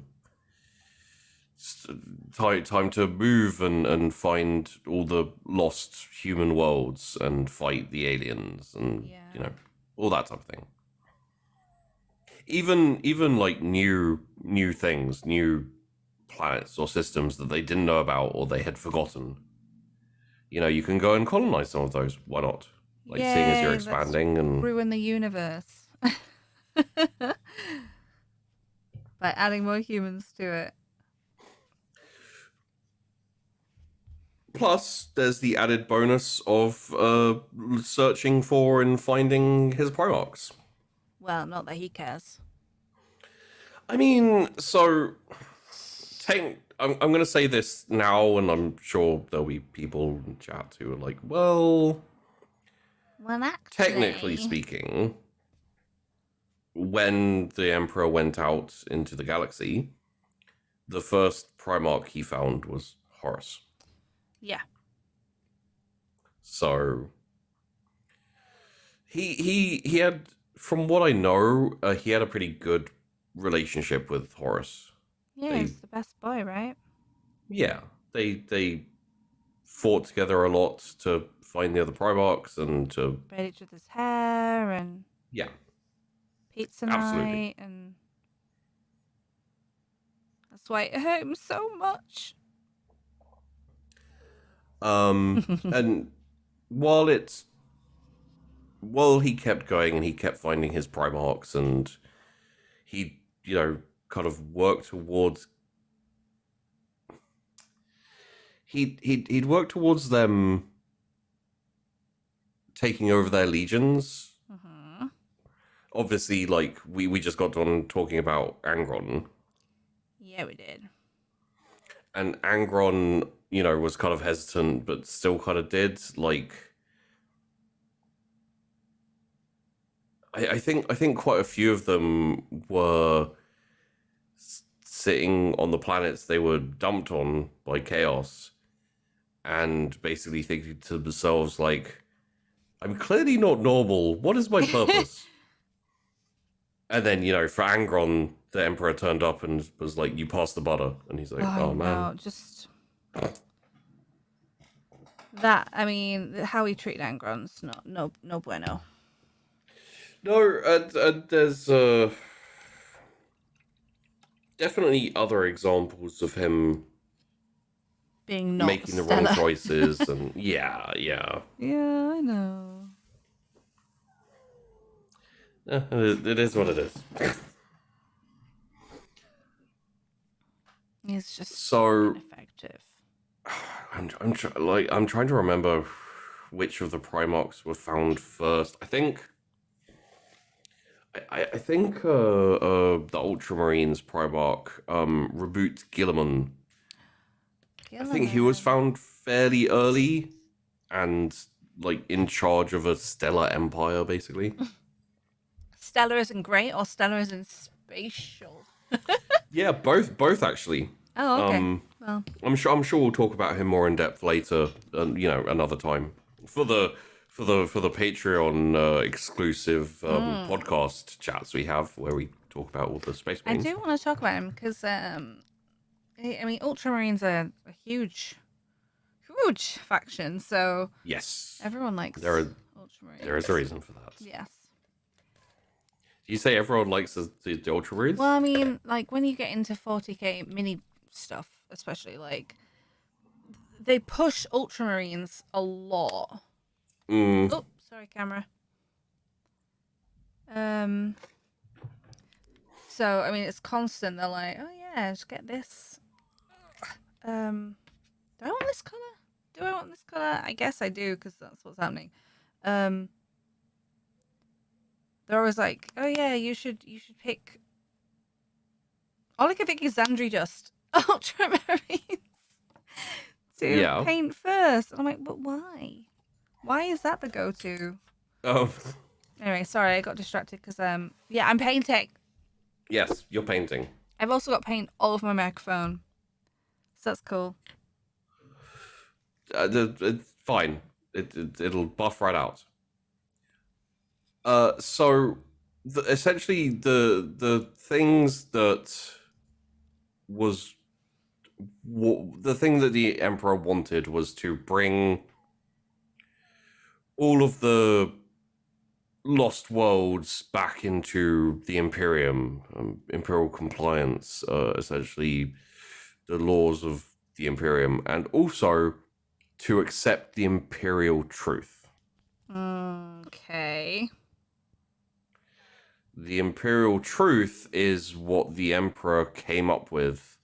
time to move and find all the lost human worlds and fight the aliens and. all that type of thing. Even like new things, new planets or systems that they didn't know about or they had forgotten. You know, you can go and colonize some of those. Why not? Like seeing as you're Yay, let's expanding and ruin the universe by adding more humans to it. plus there's the added bonus of searching for and finding his Primarchs. Well, not that he cares. I mean, so I'm going to say this now, and I'm sure there'll be people in chat who are like, well, technically speaking, when the Emperor went out into the galaxy, the first Primarch he found was Horus. Yeah. So he had, from what I know, he had a pretty good relationship with Horus. Yeah, he's the best boy, right? Yeah, they fought together a lot to find the other Primarchs and to braid each other's hair and yeah, pizza absolutely. night, and that's why it hurt him so much. And while he kept going and he kept finding his Primarchs and he, you know, kind of worked towards he'd worked towards them taking over their legions. Mm-hmm. Obviously, like we just got done talking about Angron. Yeah, we did. And Angron, you know, was kind of hesitant, but still kind of did. Like, I think quite a few of them were sitting on the planets they were dumped on by Chaos, and basically thinking to themselves, like, I'm clearly not normal. What is my purpose? And then, you know, for Angron, the Emperor turned up and was like, "You passed the butter," and he's like, "Oh man." No, just that. I mean, how he treated Angron's no bueno. No, there's definitely other examples of him being not making the stellar. wrong choices, and yeah. Yeah, I know. It is what it is. He's just So ineffective. I'm trying to remember which of the Primarchs were found first. I think the Ultramarines Primarch, Reboot Gilliman. I think he was found fairly early and like in charge of a stellar empire, basically. Stellar isn't great, or stellar isn't spatial. Yeah, both actually. Oh, okay. Well, I'm sure we'll talk about him more in depth later. You know, another time for the Patreon exclusive podcast chats we have where we talk about all the Space Marines. I do want to talk about him because I mean, Ultramarines are a huge faction. So Yes, everyone likes Ultramarines. There is a reason for that. Yes. Do you say everyone likes the Ultramarines? Well, I mean, like when you get into 40k mini stuff, especially, like they push Ultramarines a lot. Oh, sorry, camera. So I mean, it's constant. They're like, oh yeah, just get this. Do I want this color? Do I want this color? I guess I do because that's what's happening. They're always like, oh yeah, you should pick. All I can think is Xandri Dust Ultramarines to paint first. And I'm like, but why? Why is that the go-to? Oh. Anyway, sorry, I got distracted because yeah, I'm painting. Yes, you're painting. I've also got paint all over my microphone, so that's cool. It's fine. It'll buff right out. So essentially the things that was the thing that the Emperor wanted was to bring all of the lost worlds back into the Imperium, Imperial compliance, essentially the laws of the Imperium, and also to accept the Imperial truth. Okay. The Imperial truth is what the Emperor came up with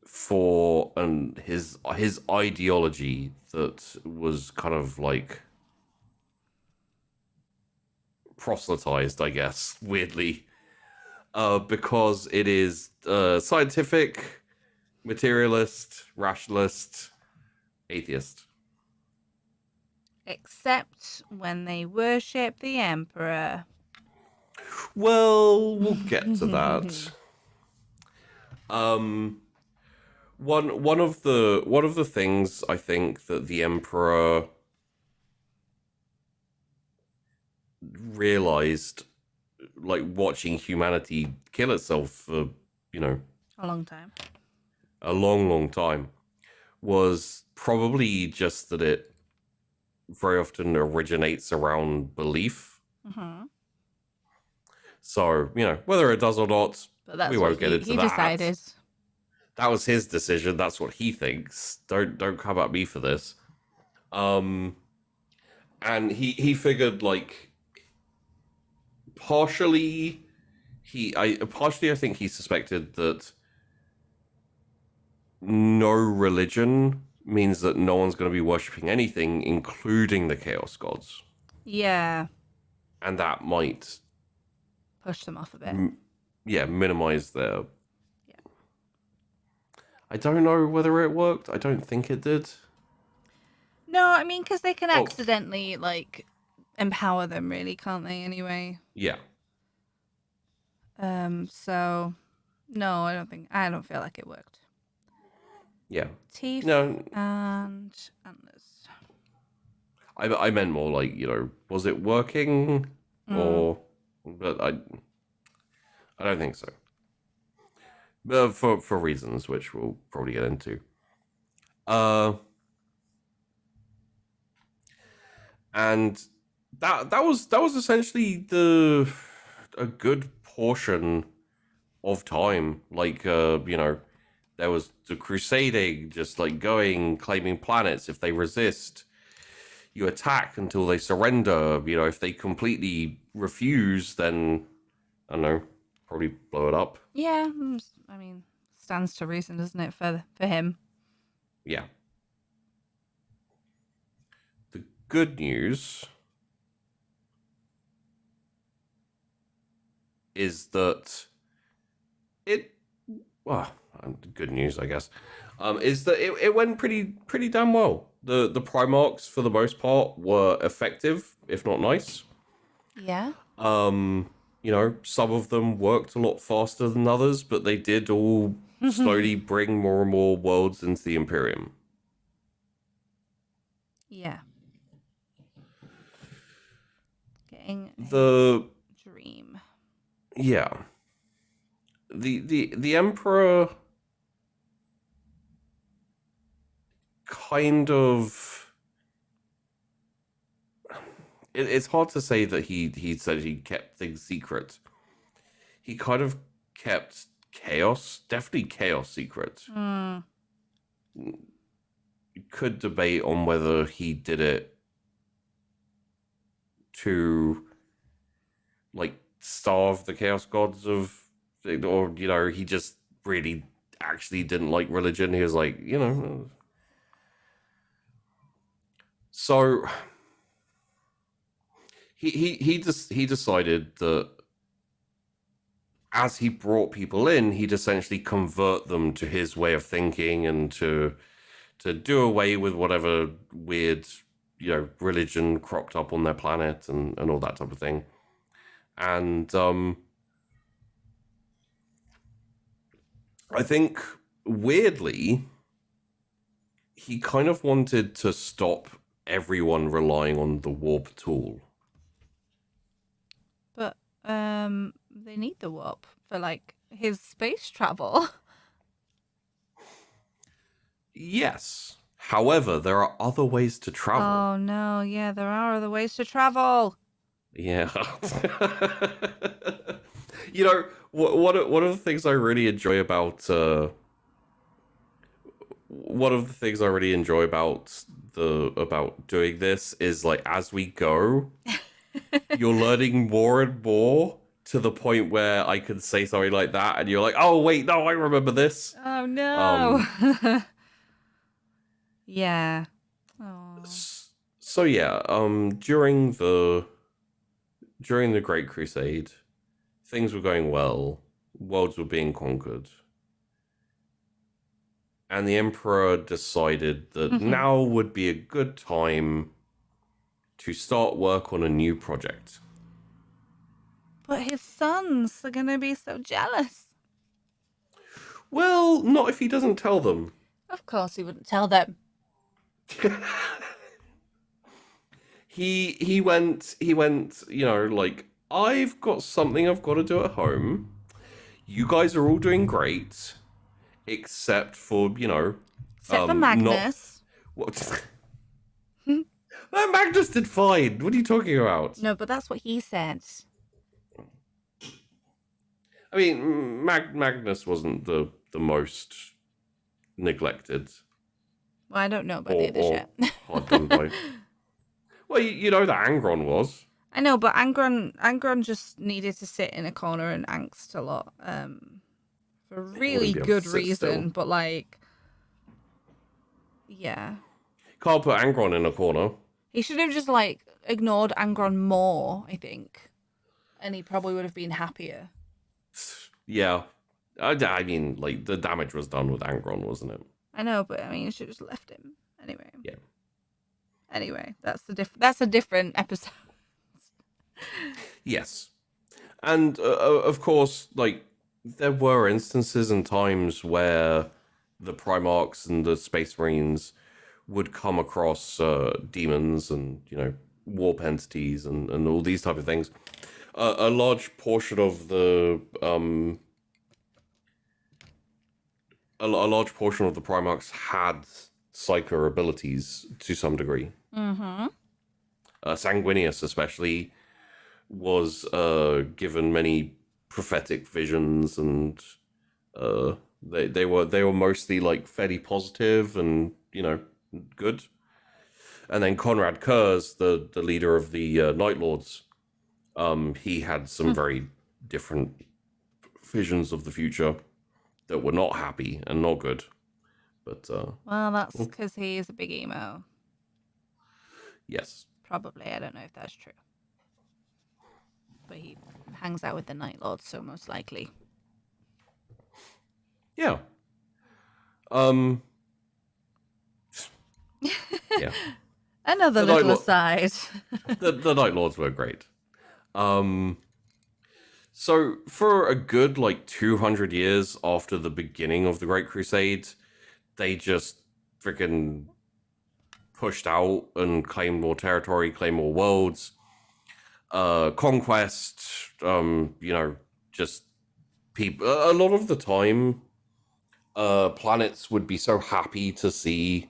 for his ideology that was kind of like proselytized, I guess, weirdly, because it is scientific, materialist, rationalist, atheist. Except when they worship the Emperor. Well, we'll get to that. Um, one of the things I think that the Emperor realized, like watching humanity kill itself for A long time. a long, long time, was probably just that it very often originates around belief. Mm-hmm. So, whether it does or not, But we that's what won't get into he that. decided. That was his decision. That's what he thinks. Don't come at me for this. Um, and he figured like partially I think he suspected that no religion means that no one's going to be worshipping anything, including the chaos gods, Yeah. and that might Push them off a bit. minimize their. Yeah. I don't know whether it worked. I don't think it did. No, I mean, because they can Oh, accidentally, like, empower them, really, can't they, anyway? yeah. So, no, I don't feel like it worked. Yeah. Teeth No, and antlers. I meant more like, was it working or, but I don't think so. For reasons which we'll probably get into. Uh, and that was essentially a good portion of time. Like, there was the crusading, just like going, claiming planets. If they resist, you attack until they surrender. If they completely refuse, then I don't know, probably blow it up. Yeah, I mean, stands to reason, doesn't it, for him? Yeah. The good news is that it well, good news, I guess, is that it went pretty damn well. The Primarchs, for the most part, were effective, if not nice. Yeah. Some of them worked a lot faster than others, but they did all slowly bring more and more worlds into the Imperium. Yeah. Getting The dream. Yeah. The Emperor kind of it's hard to say that he said he kept things secret. He kind of kept definitely chaos secret. Mm. You could debate on whether he did it to like starve the chaos gods of, or he just really actually didn't like religion. He was like, so he decided that as he brought people in, he'd essentially convert them to his way of thinking and to do away with whatever weird, religion cropped up on their planet and all that type of thing. And I think weirdly, he kind of wanted to stop everyone relying on the warp tool. But they need the warp for like his space travel. Yes. However, there are other ways to travel. Oh no, yeah, there are other ways to travel. Yeah. You know, one of the things I really enjoy about one of the things I really enjoy about the about doing this is like as we go, you're learning more and more to the point where I can say something like that, and you're like, "Oh wait, no, I remember this." Oh no. Um, Yeah. Oh. so yeah, during the Great Crusade, things were going well, worlds were being conquered, and the Emperor decided that now would be a good time to start work on a new project. But his sons are gonna be so jealous. Well, not if he doesn't tell them. Of course he wouldn't tell them. He went, you know, like, I've got something I've got to do at home. You guys are all doing great, except for, Except for not Magnus. what. Magnus did fine. What are you talking about? No, but that's what he said. I mean, Magnus wasn't the most neglected Well, I don't know about the or others yet. hard done by. Well, you know that Angron was. I know, but Angron just needed to sit in a corner and angst a lot. For a He wouldn't really be able to good sit still. reason, but like, yeah. Can't put Angron in a corner. He should have just like ignored Angron more, I think. And he probably would have been happier. Yeah. I mean, like, the damage was done with Angron, wasn't it? I know, but I mean you should have just left him. Anyway. Yeah. Anyway, that's a different episode. Yes. And, of course, like, there were instances and times where the Primarchs and the Space Marines would come across demons and, warp entities and all these type of things. A large portion of the a large portion of the Primarchs had psyker abilities to some degree. Mm-hmm. Sanguinius, especially, was given many prophetic visions, and they were mostly like fairly positive and good. And then Conrad Kurz, the leader of the Night Lords, he had some very different visions of the future that were not happy and not good. But Well, that's because he is a big emo. yes, Probably. I don't know if that's true. But he hangs out with the Night Lords, so most likely. yeah, yeah. Another The little Night aside. the Night Lords were great. So for a good like 200 years after the beginning of the Great Crusade, they just freaking pushed out and claimed more territory, claimed more worlds, conquest. Just people. A lot of the time, planets would be so happy to see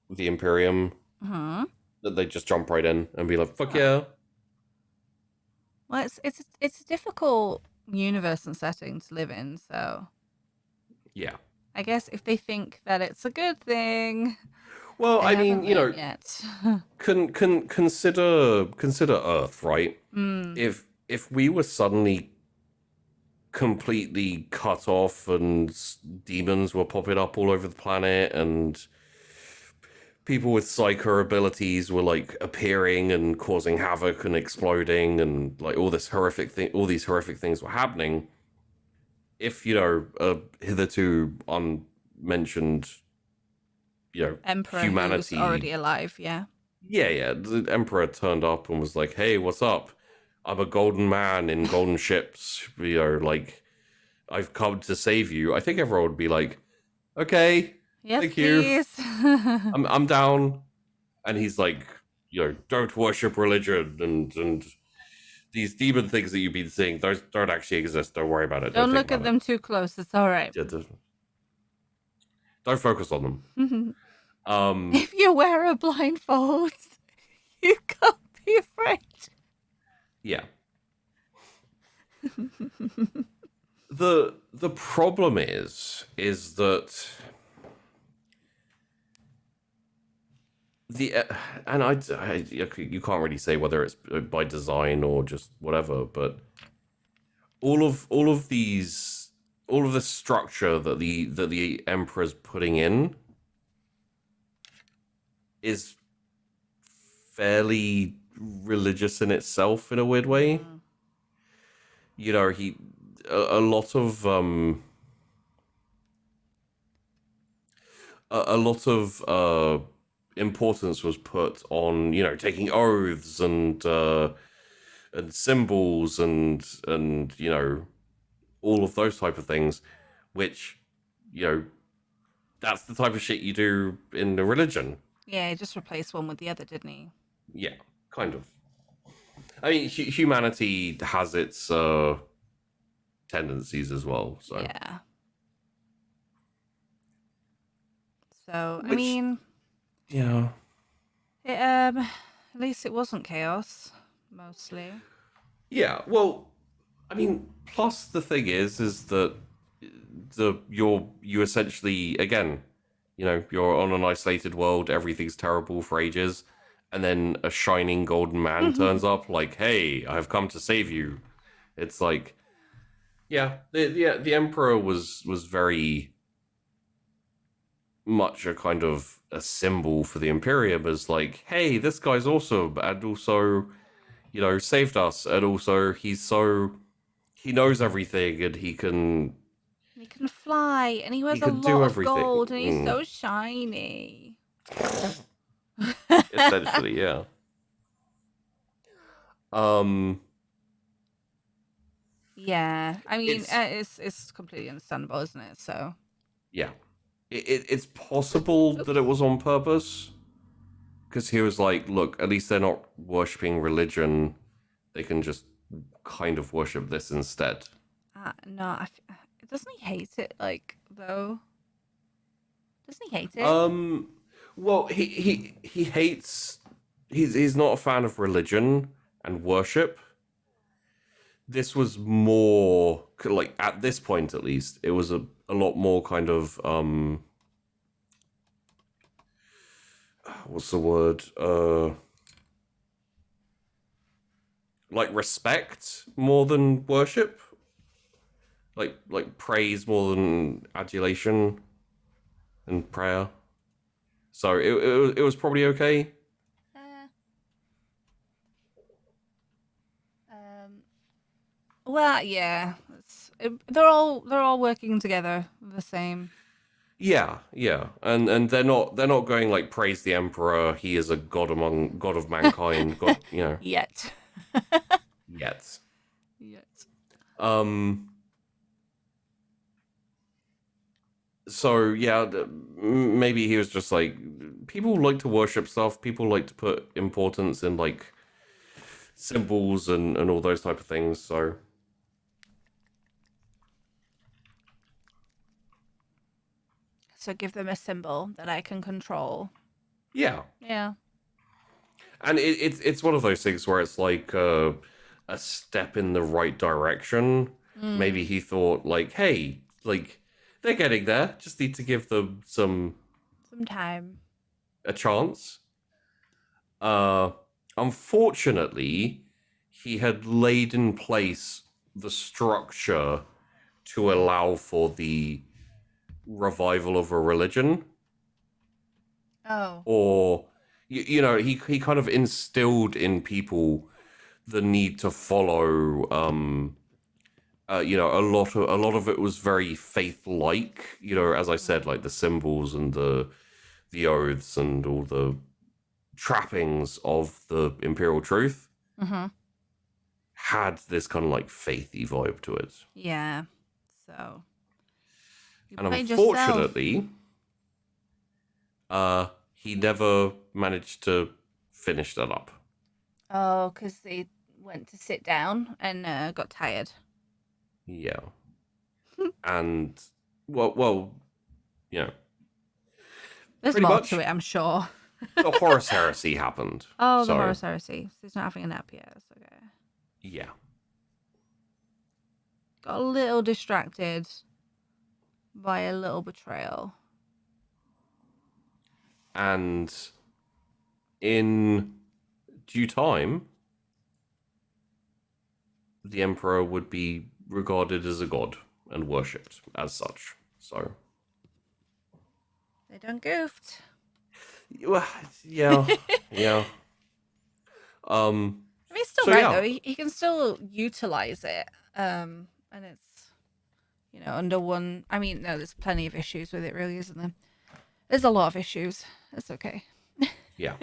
the Imperium that they just jump right in and be like, "Fuck yeah!" Well, it's a difficult universe and setting to live in, so Yeah. I guess if they think that it's a good thing, Well, they I mean, haven't learned yet. consider Earth, right? Mm. If we were suddenly completely cut off and demons were popping up all over the planet and people with psyker abilities were like appearing and causing havoc and exploding and like all these horrific things were happening, if hitherto unmentioned Emperor humanity who's already alive, yeah. yeah, the Emperor turned up and was like, "Hey, what's up? I'm a golden man in golden ships. Like, I've come to save you." I think everyone would be like, "Okay, Yes, thank you. please. I'm down." And he's like, "Don't worship religion and these demon things that you've been seeing. Those don't actually exist. Don't worry about it. Don't think look at about them too close. It's all right. it. Don't focus on them." If you wear a blindfold, you can't be afraid. Yeah. The problem is that the and you can't really say whether it's by design or just whatever, but all of the structure that the emperor's putting in is fairly religious in itself in a weird way. Mm. You know, a lot of a lot of importance was put on, you know, taking oaths and symbols and you know, all of those type of things, which, you know, that's the type of shit you do in the religion. Yeah, he just replaced one with the other, didn't he? Yeah, kind of. I mean, humanity has its tendencies as well. So, Yeah. So, I which, mean, yeah, at least it wasn't chaos, mostly. yeah. Well, I mean, plus the thing is that you essentially again, you know, you're on an isolated world. Everything's terrible for ages, and then a shining golden man turns up, like, "Hey, I've come to save you." It's like, yeah, the emperor was very much a kind of a symbol for the Imperium as like, hey, this guy's awesome, and also, you know, saved us, and also he knows everything, and He can fly, and he he wears a can lot do of gold, everything. and he's so shiny. Essentially, yeah. Um, Yeah, I mean, it's it's completely understandable, isn't it? So, yeah, it's possible that it oops. was on purpose because he was like, look, at least they're not worshiping religion; they can just kind of worship this instead. No, doesn't he hate it? Like, though, doesn't he hate it? Um, well, he hates. He's not a fan of religion and worship. This was more like at this point, at least, it was a lot more kind of what's the word? Like respect more than worship. Like praise more than adulation and prayer. So it was probably okay. Uh, um, well, yeah, they're all working together the same. Yeah, yeah, and they're not going like praise the emperor. He is a god of mankind. God, you know, Yet. yet. Yet. Um. So yeah, maybe he was just like people like to worship stuff. People like to put importance in like symbols and all those type of things. So So give them a symbol that I can control. yeah, Yeah. and it's one of those things where it's like a step in the right direction. Maybe Mm. he thought like, hey, like they're getting there. Just need to give them Sometime. a chance. Uh, Unfortunately, he had laid in place the structure to allow for the revival of a religion, Oh. or you know, he kind of instilled in people the need to follow. You know, a lot of it was very faith like. You know, as I said, like the symbols and the oaths and all the trappings of the imperial truth Mm-hmm. had this kind of like faithy vibe to it. Yeah. So you And played yourself. unfortunately, he never managed to finish that up. Oh, because they went to sit down and got tired. Yeah. And well, you know, There's pretty more to much it, I'm sure. the Horus heresy happened. Oh, the So Horus Heresy. So he's not having a nap yet. That's okay. Yeah. Got a little distracted by a little betrayal. And in due time, the Emperor would be regarded as a god and worshipped as such. So, They done goofed. well, yeah, yeah. Um. I mean, it's still So right yeah, though. He can still utilize it. And it's under one. I mean, no, there's plenty of issues with it, really, isn't there? There's a lot of issues. It's okay. yeah.